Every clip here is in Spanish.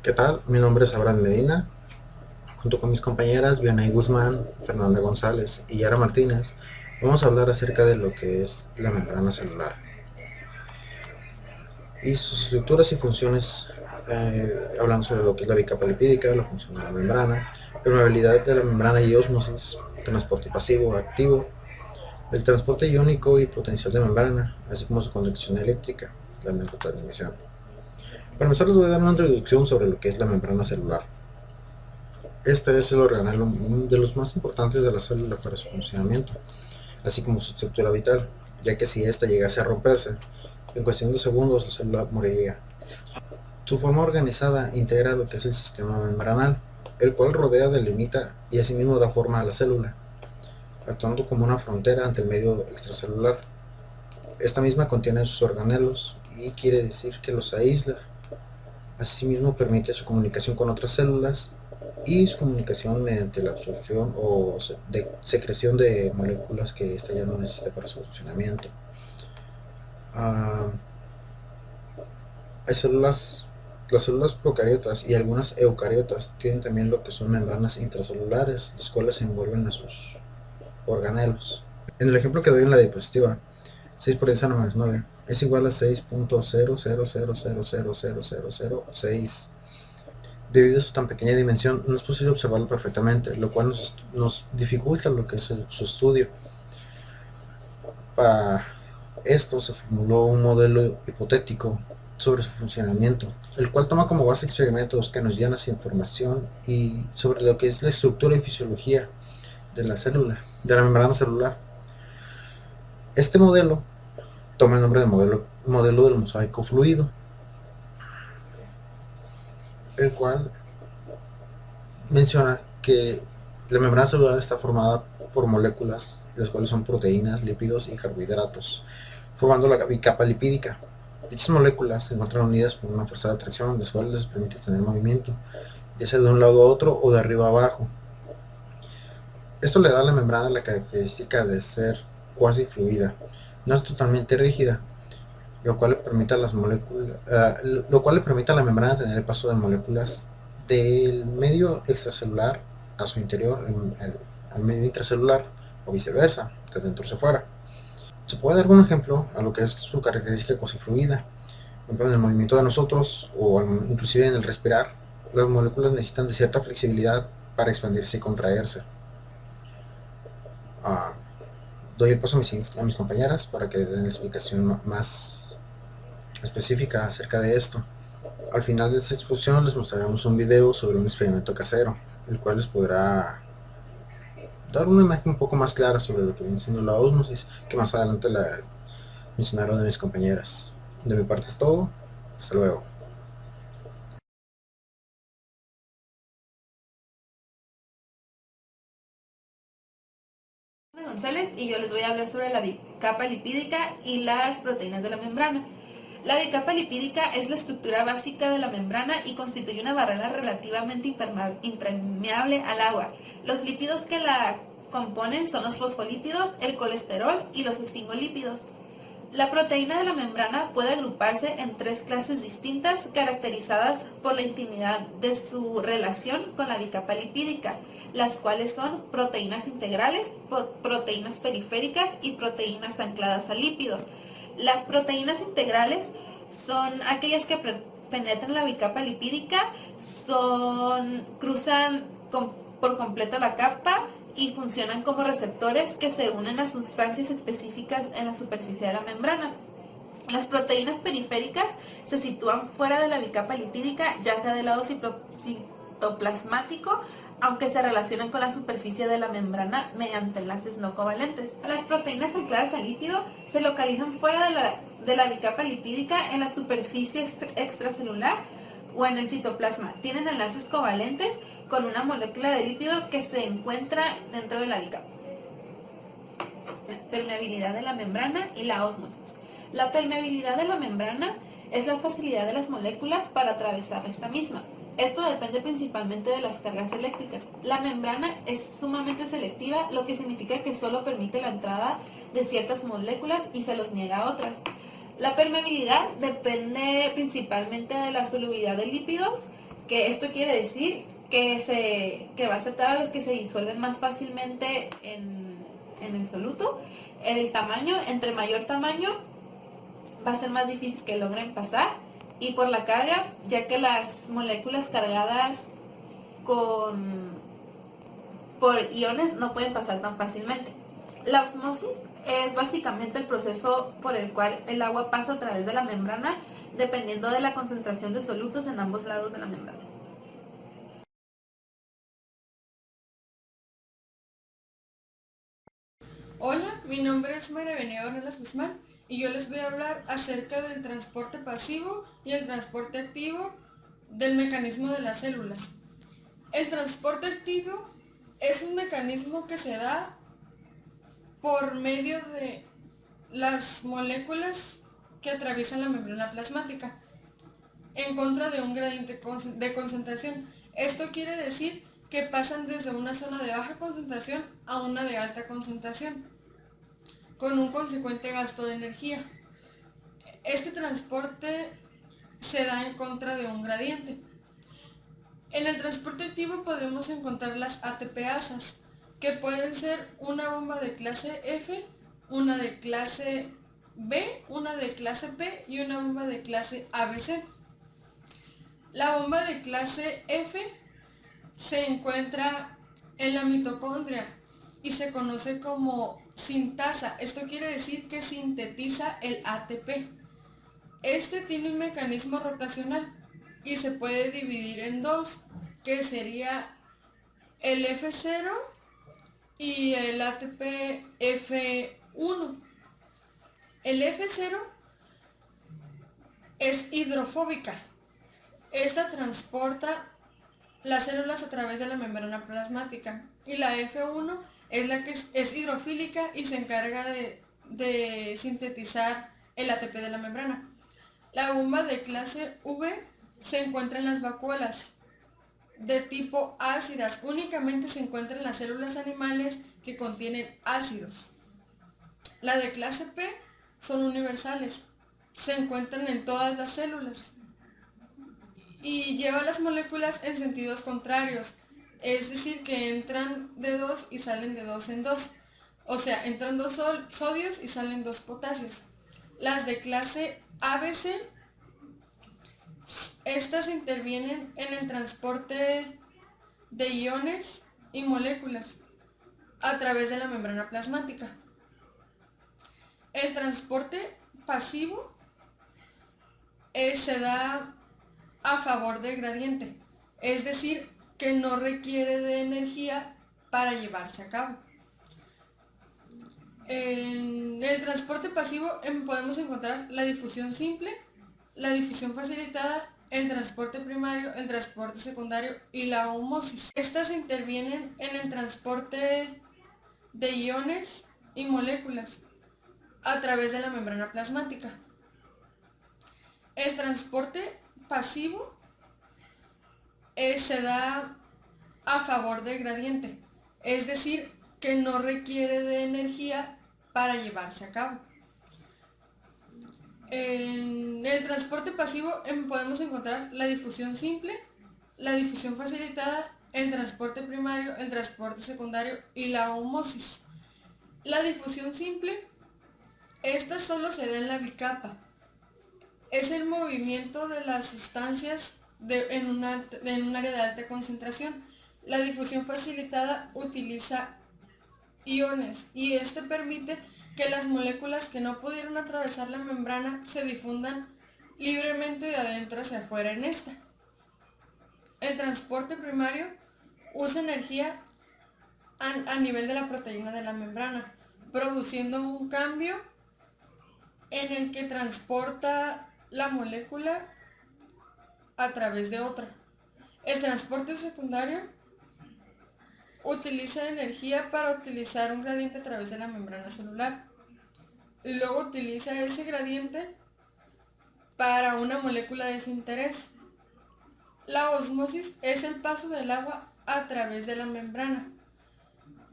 ¿Qué tal? Mi nombre es Abraham Medina. Junto con mis compañeras Vianey Guzmán, Fernanda González y Yara Martínez, vamos a hablar acerca de lo que es la membrana celular y sus estructuras y funciones, hablando sobre lo que es la bicapa lipídica, la función de la membrana, permeabilidad de la membrana y ósmosis, transporte pasivo, activo, el transporte iónico y potencial de membrana, así como su conducción eléctrica, la neurotransmisión. Para empezar les voy a dar una introducción sobre lo que es la membrana celular. Este es el organelo de los más importantes de la célula para su funcionamiento, así como su estructura vital, ya que si ésta llegase a romperse, en cuestión de segundos la célula moriría. Su forma organizada integra lo que es el sistema membranal, el cual rodea, delimita y asimismo da forma a la célula, actuando como una frontera ante el medio extracelular. Esta misma contiene sus organelos y quiere decir que los aísla. Asimismo permite su comunicación con otras células y su comunicación mediante la absorción o de secreción de moléculas que ésta ya no necesita para su funcionamiento. Ah, hay células, las células procariotas y algunas eucariotas tienen también lo que son membranas intracelulares, las cuales se envuelven a sus organelos. En el ejemplo que doy en la diapositiva, 6 por 10 a menos 9 es igual a 6.0000000006. Debido a su tan pequeña dimensión, no es posible observarlo perfectamente, lo cual nos dificulta lo que es su estudio. Para esto se formuló un modelo hipotético sobre su funcionamiento, el cual toma como base experimentos que nos llenan de información y sobre lo que es la estructura y fisiología de la célula, de la membrana celular. Este modelo toma el nombre de modelo del mosaico fluido, el cual menciona que la membrana celular está formada por moléculas, las cuales son proteínas, lípidos y carbohidratos, formando la bicapa lipídica. Dichas moléculas se encuentran unidas por una fuerza de atracción, las cuales les permite tener movimiento, ya sea de un lado a otro o de arriba a abajo. Esto le da a la membrana la característica de ser cuasi fluida. No es totalmente rígida, lo cual le permite a las moléculas, lo cual le permite a la membrana tener el paso de moléculas del medio extracelular a su interior, al medio intracelular, o viceversa, de dentro hacia afuera. Se puede dar un ejemplo a lo que es su característica cuasifluida. Por ejemplo, en el movimiento de nosotros, o inclusive en el respirar, las moléculas necesitan de cierta flexibilidad para expandirse y contraerse. Ah, doy el paso a mis compañeras para que den la explicación más específica acerca de esto. Al final de esta exposición les mostraremos un video sobre un experimento casero, el cual les podrá dar una imagen un poco más clara sobre lo que viene siendo la ósmosis, que más adelante la mencionaron de mis compañeras. De mi parte es todo. Hasta luego. González y yo les voy a hablar sobre la bicapa lipídica y las proteínas de la membrana. La bicapa lipídica es la estructura básica de la membrana y constituye una barrera relativamente impermeable al agua. Los lípidos que la componen son los fosfolípidos, el colesterol y los esfingolípidos. La proteína de la membrana puede agruparse en tres clases distintas caracterizadas por la intimidad de su relación con la bicapa lipídica, las cuales son proteínas integrales, proteínas periféricas y proteínas ancladas al lípido. Las proteínas integrales son aquellas que penetran la bicapa lipídica, cruzan por completo la capa y funcionan como receptores que se unen a sustancias específicas en la superficie de la membrana. Las proteínas periféricas se sitúan fuera de la bicapa lipídica, ya sea del lado citoplasmático, aunque se relacionan con la superficie de la membrana mediante enlaces no covalentes. Las proteínas ancladas al lípido se localizan fuera de la bicapa lipídica en la superficie extracelular o en el citoplasma. Tienen enlaces covalentes con una molécula de lípido que se encuentra dentro de la bicapa. Permeabilidad de la membrana y la ósmosis. La permeabilidad de la membrana es la facilidad de las moléculas para atravesar esta misma. Esto depende principalmente de las cargas eléctricas. La membrana es sumamente selectiva, lo que significa que solo permite la entrada de ciertas moléculas y se los niega a otras. La permeabilidad depende principalmente de la solubilidad de lípidos que esto quiere decir que va a aceptar a los que se disuelven más fácilmente en el soluto. El tamaño, entre mayor tamaño, va a ser más difícil que logren pasar, y por la carga, ya que las moléculas cargadas por iones no pueden pasar tan fácilmente. La osmosis es básicamente el proceso por el cual el agua pasa a través de la membrana, dependiendo de la concentración de solutos en ambos lados de la membrana. Hola, mi nombre es María Venía Ornelas Guzmán y yo les voy a hablar acerca del transporte pasivo y el transporte activo del mecanismo de las células. El transporte activo es un mecanismo que se da por medio de las moléculas que atraviesan la membrana plasmática en contra de un gradiente de concentración. Esto quiere decir que pasan desde una zona de baja concentración a una de alta concentración, con un consecuente gasto de energía. Este transporte se da en contra de un gradiente. En el transporte activo podemos encontrar las ATPasas, que pueden ser una bomba de clase F, una de clase B, una de clase P y una bomba de clase ABC. La bomba de clase F se encuentra en la mitocondria y se conoce como sintasa. Esto quiere decir que sintetiza el ATP. Este tiene un mecanismo rotacional y se puede dividir en dos, que sería el F0 y el ATP F1. El F0 es hidrofóbica. Esta transporta las células a través de la membrana plasmática, y la F1 es la que es hidrofílica y se encarga de sintetizar el ATP de la membrana. La bomba de clase V se encuentra en las vacuolas de tipo ácidas. Únicamente se encuentra en las células animales que contienen ácidos. La de clase P son universales. Se encuentran en todas las células y lleva las moléculas en sentidos contrarios, es decir, que entran de 2 y salen de 2 en 2. O sea, entran 2 sodios y salen 2 potasios. Las de clase ABC, estas intervienen en el transporte de iones y moléculas a través de la membrana plasmática. El transporte pasivo se da a favor del gradiente, es decir, que no requiere de energía para llevarse a cabo. En el transporte pasivo podemos encontrar la difusión simple, la difusión facilitada, el transporte primario, el transporte secundario y la osmosis. Estas intervienen en el transporte de iones y moléculas a través de la membrana plasmática. El transporte pasivo se da a favor del gradiente, es decir, que no requiere de energía para llevarse a cabo. En el transporte pasivo podemos encontrar la difusión simple, la difusión facilitada, el transporte primario, el transporte secundario y la osmosis. La difusión simple, esta solo se da en la bicapa. Es el movimiento de las sustancias en un área de alta concentración. La difusión facilitada utiliza iones y este permite que las moléculas que no pudieron atravesar la membrana se difundan libremente de adentro hacia afuera en esta. El transporte primario usa energía a nivel de la proteína de la membrana, produciendo un cambio en el que transporta la molécula a través de otra. El transporte secundario utiliza energía para utilizar un gradiente a través de la membrana celular. Y luego utiliza ese gradiente para una molécula de su interés. La osmosis es el paso del agua a través de la membrana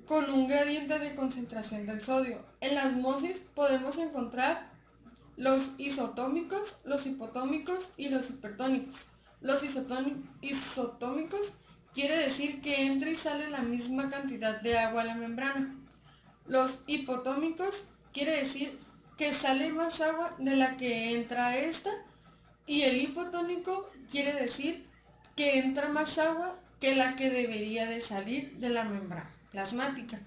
con un gradiente de concentración del sodio. En la osmosis podemos encontrar los isotómicos, los hipotómicos y los hipertónicos. Los isotómicos quiere decir que entra y sale la misma cantidad de agua a la membrana. Los hipotómicos quiere decir que sale más agua de la que entra a esta. Y el hipotónico quiere decir que entra más agua que la que debería de salir de la membrana plasmática.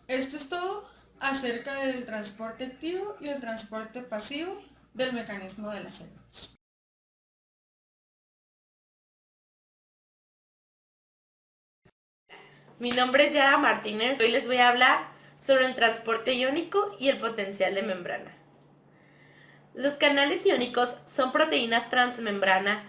Esto es todo acerca del transporte activo y el transporte pasivo del mecanismo de las células. Mi nombre es Yara Martínez. Hoy les voy a hablar sobre el transporte iónico y el potencial de membrana. Los canales iónicos son proteínas transmembrana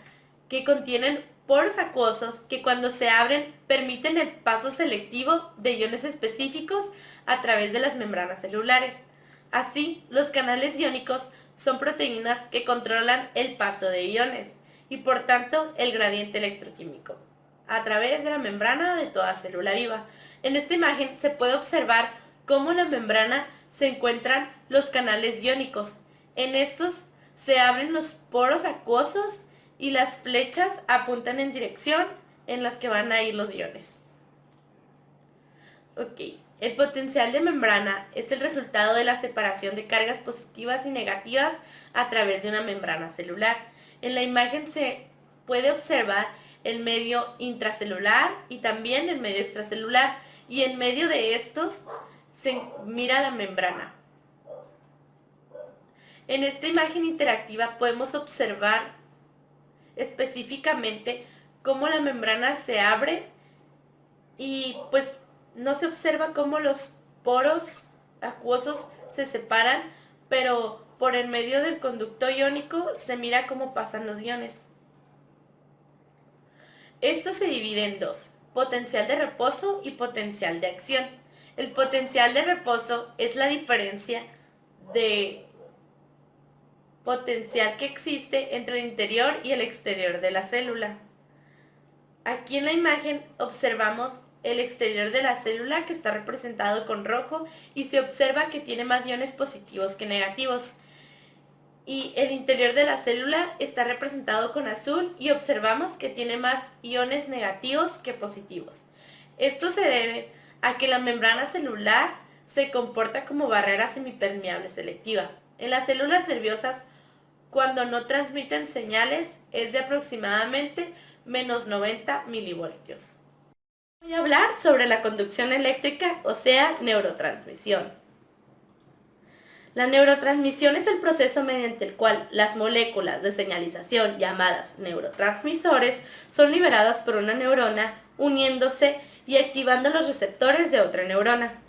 que contienen poros acuosos que cuando se abren permiten el paso selectivo de iones específicos a través de las membranas celulares. Así, los canales iónicos son proteínas que controlan el paso de iones y por tanto el gradiente electroquímico a través de la membrana de toda célula viva. En esta imagen se puede observar cómo en la membrana se encuentran los canales iónicos. En estos se abren los poros acuosos y las flechas apuntan en dirección en las que van a ir los iones. El potencial de membrana es el resultado de la separación de cargas positivas y negativas a través de una membrana celular. En la imagen se puede observar el medio intracelular y también el medio extracelular, y en medio de estos se mira la membrana. En esta imagen interactiva podemos observar específicamente cómo la membrana se abre y pues no se observa cómo los poros acuosos se separan, pero por el medio del conducto iónico se mira cómo pasan los iones. Esto se divide en dos: potencial de reposo y potencial de acción. El potencial de reposo es la diferencia de potencial que existe entre el interior y el exterior de la célula. Aquí en la imagen observamos el exterior de la célula, que está representado con rojo, y se observa que tiene más iones positivos que negativos. Y el interior de la célula está representado con azul y observamos que tiene más iones negativos que positivos. Esto se debe a que la membrana celular se comporta como barrera semipermeable selectiva. En las células nerviosas, cuando no transmiten señales, es de aproximadamente menos 90 milivoltios. Voy a hablar sobre la conducción eléctrica, o sea, neurotransmisión. La neurotransmisión es el proceso mediante el cual las moléculas de señalización llamadas neurotransmisores son liberadas por una neurona, uniéndose y activando los receptores de otra neurona.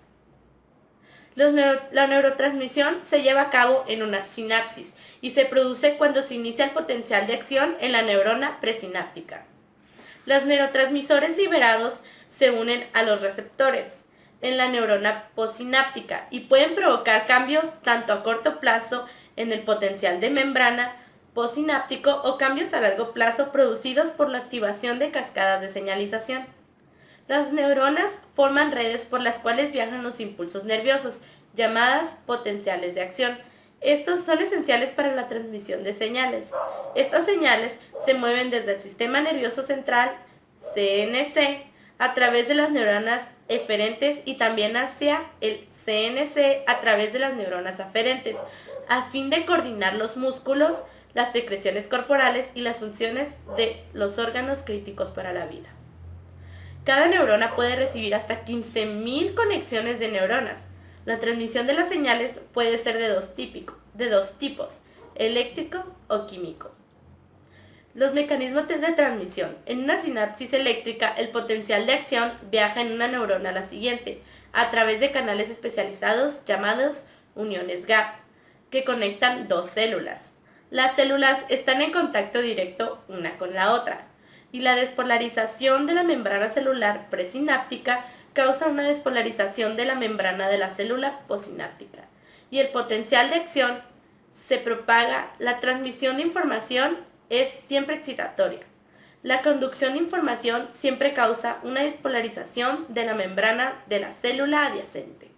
La neurotransmisión se lleva a cabo en una sinapsis y se produce cuando se inicia el potencial de acción en la neurona presináptica. Los neurotransmisores liberados se unen a los receptores en la neurona postsináptica y pueden provocar cambios tanto a corto plazo en el potencial de membrana postsináptico o cambios a largo plazo producidos por la activación de cascadas de señalización. Las neuronas forman redes por las cuales viajan los impulsos nerviosos, llamadas potenciales de acción. Estos son esenciales para la transmisión de señales. Estas señales se mueven desde el sistema nervioso central, CNC, a través de las neuronas eferentes y también hacia el CNC a través de las neuronas aferentes, a fin de coordinar los músculos, las secreciones corporales y las funciones de los órganos críticos para la vida. Cada neurona puede recibir hasta 15.000 conexiones de neuronas. La transmisión de las señales puede ser de dos tipos, eléctrico o químico. Los mecanismos de transmisión. En una sinapsis eléctrica, el potencial de acción viaja en una neurona a la siguiente, a través de canales especializados llamados uniones gap, que conectan dos células. Las células están en contacto directo una con la otra, y la despolarización de la membrana celular presináptica causa una despolarización de la membrana de la célula postsináptica, y el potencial de acción se propaga. La transmisión de información es siempre excitatoria. La conducción de información siempre causa una despolarización de la membrana de la célula adyacente.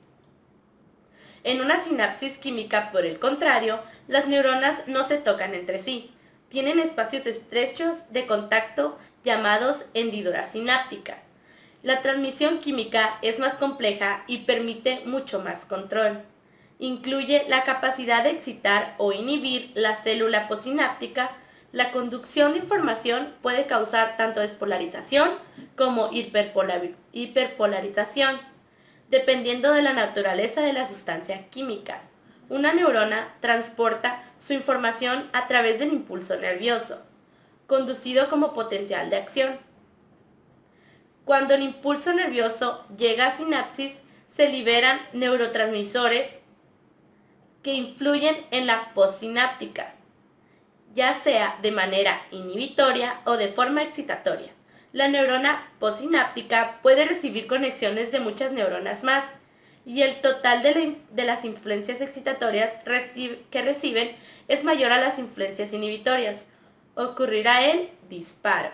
En una sinapsis química, por el contrario, las neuronas no se tocan entre sí. Tienen espacios estrechos de contacto llamados hendidura sináptica. La transmisión química es más compleja y permite mucho más control. Incluye la capacidad de excitar o inhibir la célula posináptica. La conducción de información puede causar tanto despolarización como hiperpolarización, dependiendo de la naturaleza de la sustancia química. Una neurona transporta su información a través del impulso nervioso, conducido como potencial de acción. Cuando el impulso nervioso llega a sinapsis, se liberan neurotransmisores que influyen en la postsináptica, ya sea de manera inhibitoria o de forma excitatoria. La neurona postsináptica puede recibir conexiones de muchas neuronas más, y el total de las influencias excitatorias que reciben es mayor a las influencias inhibitorias. Ocurrirá el disparo.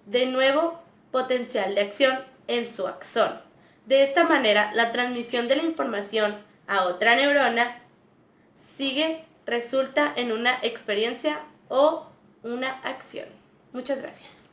De nuevo, potencial de acción en su axón. De esta manera, la transmisión de la información a otra neurona resulta en una experiencia o una acción. Muchas gracias.